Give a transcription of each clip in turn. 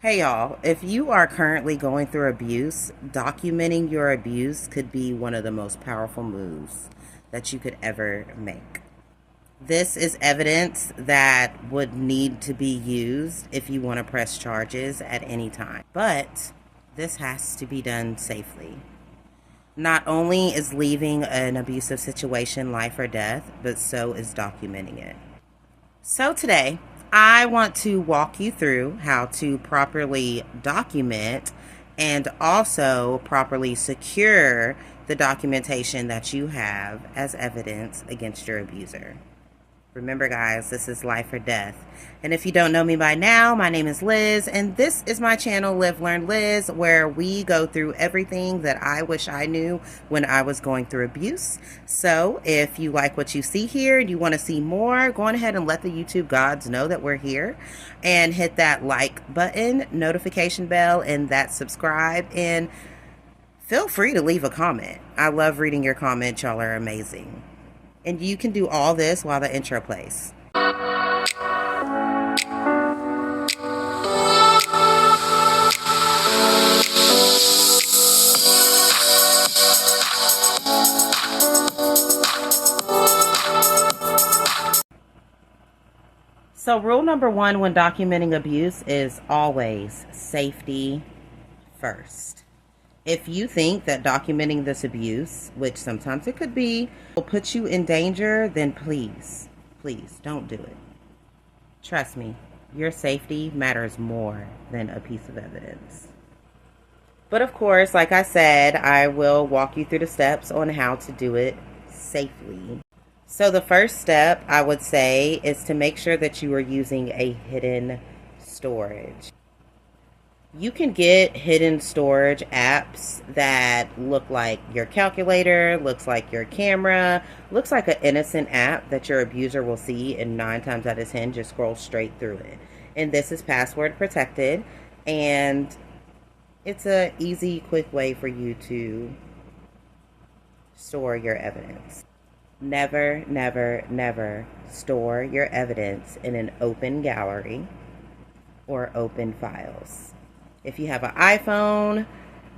Hey y'all, if you are currently going through abuse, documenting your abuse could be one of the most powerful moves that you could ever make. This is evidence that would need to be used if you want to press charges at any time. But this has to be done safely. Not only is leaving an abusive situation life or death, but so is documenting it. So today, I want to walk you through how to properly document and also properly secure the documentation that you have as evidence against your abuser. Remember, guys, this is life or death. And if you don't know me by now, my name is Liz, and this is my channel, Live, Learn, Liz, where we go through everything that I wish I knew when I was going through abuse. So if you like what you see here and you want to see more, go on ahead and let the YouTube gods know that we're here, and hit that like button, notification bell, and that subscribe, and feel free to leave a comment. I love reading your comments. Y'all are amazing. And you can do all this while the intro plays. So rule number one when documenting abuse is always safety first. If you think that documenting this abuse, which sometimes it could be, will put you in danger, then please don't do it. Trust me, your safety matters more than a piece of evidence. But of course, like I said, I will walk you through the steps on how to do it safely. So the first step I would say is to make sure that you are using a hidden storage. You can get hidden storage apps that look like your calculator, looks like your camera, looks like an innocent app that your abuser will see, and 9 times out of 10 just scroll straight through it. And this is password protected, and it's an easy, quick way for you to store your evidence. Never, never, never store your evidence in an open gallery or open files. If you have an iPhone,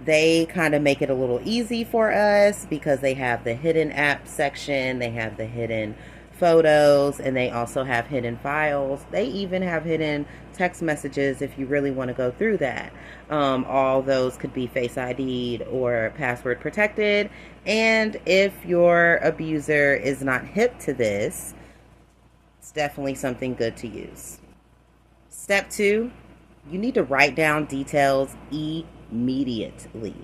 they kind of make it a little easy for us because they have the hidden app section, they have the hidden photos, and they also have hidden files. They even have hidden text messages if you really want to go through that. All those could be Face ID'd or password protected. And if your abuser is not hip to this, it's definitely something good to use. Step 2. You need to write down details immediately.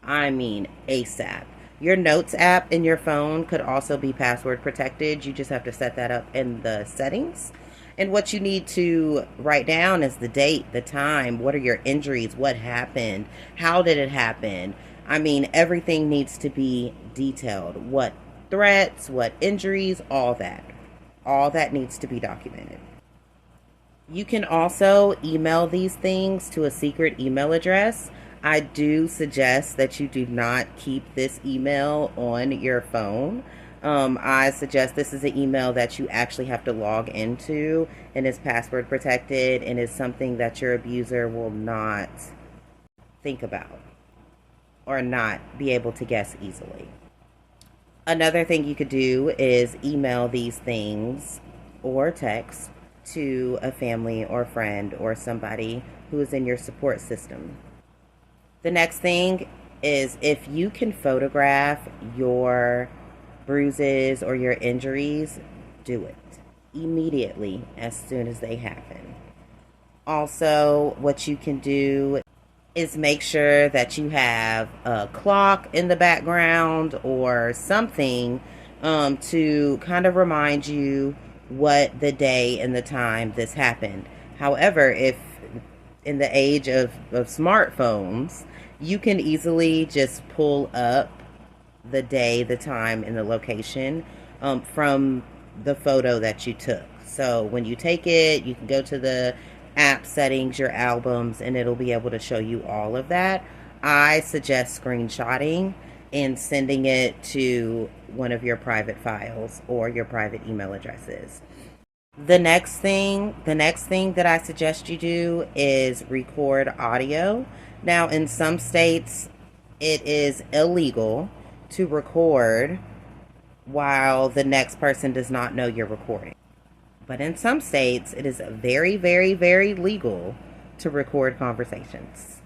I mean ASAP. Your notes app in your phone could also be password protected. You just have to set that up in the settings. And what you need to write down is the date, the time, what are your injuries, what happened, how did it happen. I mean, everything needs to be detailed. What threats, what injuries, all that. All that needs to be documented. You can also email these things to a secret email address. I do suggest that you do not keep this email on your phone. I suggest this is an email that you actually have to log into and is password protected and is something that your abuser will not think about or not be able to guess easily. Another thing you could do is email these things or text to a family or friend or somebody who is in your support system. The next thing is if you can photograph your bruises or your injuries, do it immediately as soon as they happen. Also, what you can do is make sure that you have a clock in the background or something to kind of remind you what the day and the time this happened. However, if in the age of smartphones, you can easily just pull up the day, the time, and the location from the photo that you took. So when you take it, you can go to the app settings, your albums, and it'll be able to show you all of that. I suggest screenshotting and sending it to one of your private files or your private email addresses. The next thing that I suggest you do is record audio. Now, in some states, it is illegal to record while the next person does not know you're recording. But in some states, it is very, very, very legal to record conversations.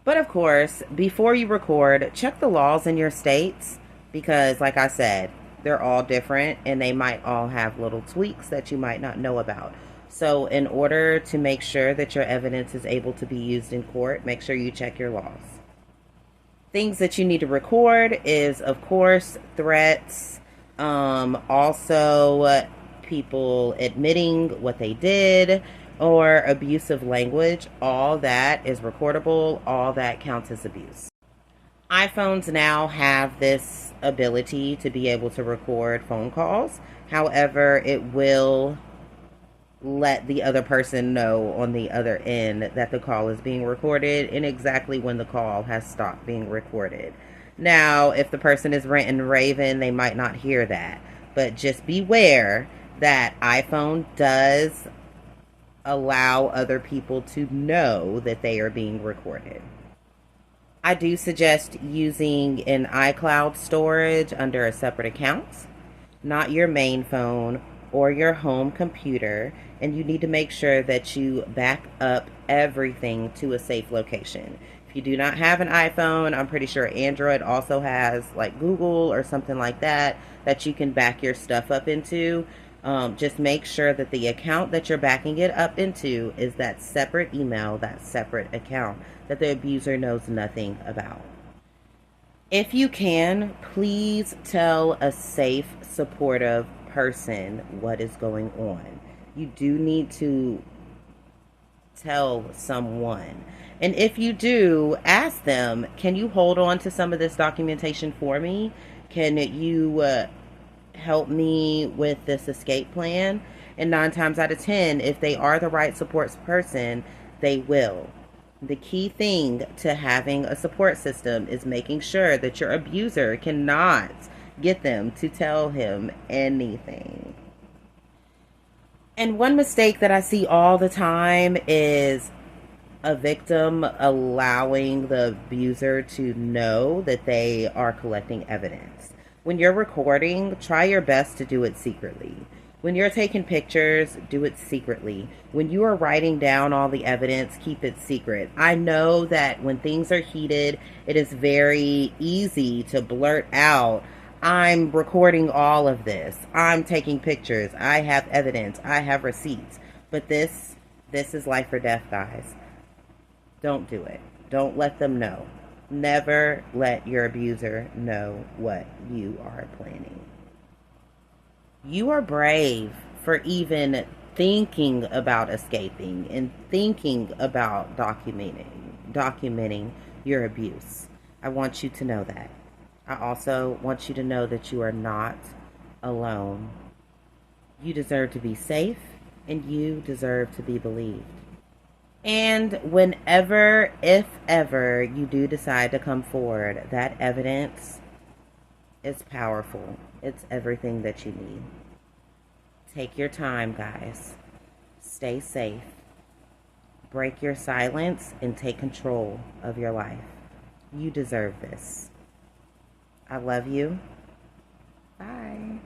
But of course, before you record, check the laws in your states because, like I said, they're all different and they might all have little tweaks that you might not know about. So, in order to make sure that your evidence is able to be used in court, make sure you check your laws. Things that you need to record is, of course, threats, also people admitting what they did, or abusive language. All that is recordable, all that counts as abuse. iPhones now have this ability to be able to record phone calls. However, it will let the other person know on the other end that the call is being recorded and exactly when the call has stopped being recorded. Now, if the person is ranting and raving, they might not hear that. But just beware that iPhone does allow other people to know that they are being recorded. I do suggest using an iCloud storage under a separate account, not your main phone or your home computer, and you need to make sure that you back up everything to a safe location. If you do not have an iPhone, I'm pretty sure Android also has like Google or something like that that you can back your stuff up into. Just make sure that the account that you're backing it up into is that separate email, that separate account that the abuser knows nothing about. If you can, please tell a safe, supportive person what is going on. You do need to tell someone. And if you do, ask them, can you hold on to some of this documentation for me? Can you help me with this escape plan? And 9 times out of 10, if they are the right support person, they will. The key thing to having a support system is making sure that your abuser cannot get them to tell him anything. And one mistake that I see all the time is a victim allowing the abuser to know that they are collecting evidence. When you're recording, try your best to do it secretly. When you're taking pictures, do it secretly. When you are writing down all the evidence, keep it secret. I know that when things are heated, it is very easy to blurt out, I'm recording all of this. I'm taking pictures. I have evidence. I have receipts. But this is life or death, guys. Don't do it. Don't let them know. Never let your abuser know what you are planning. You are brave for even thinking about escaping and thinking about documenting your abuse. I want you to know that. I also want you to know that you are not alone. You deserve to be safe and you deserve to be believed. And whenever, if ever, you do decide to come forward, that evidence is powerful. It's everything that you need. Take your time, guys. Stay safe. Break your silence and take control of your life. You deserve this. I love you. Bye.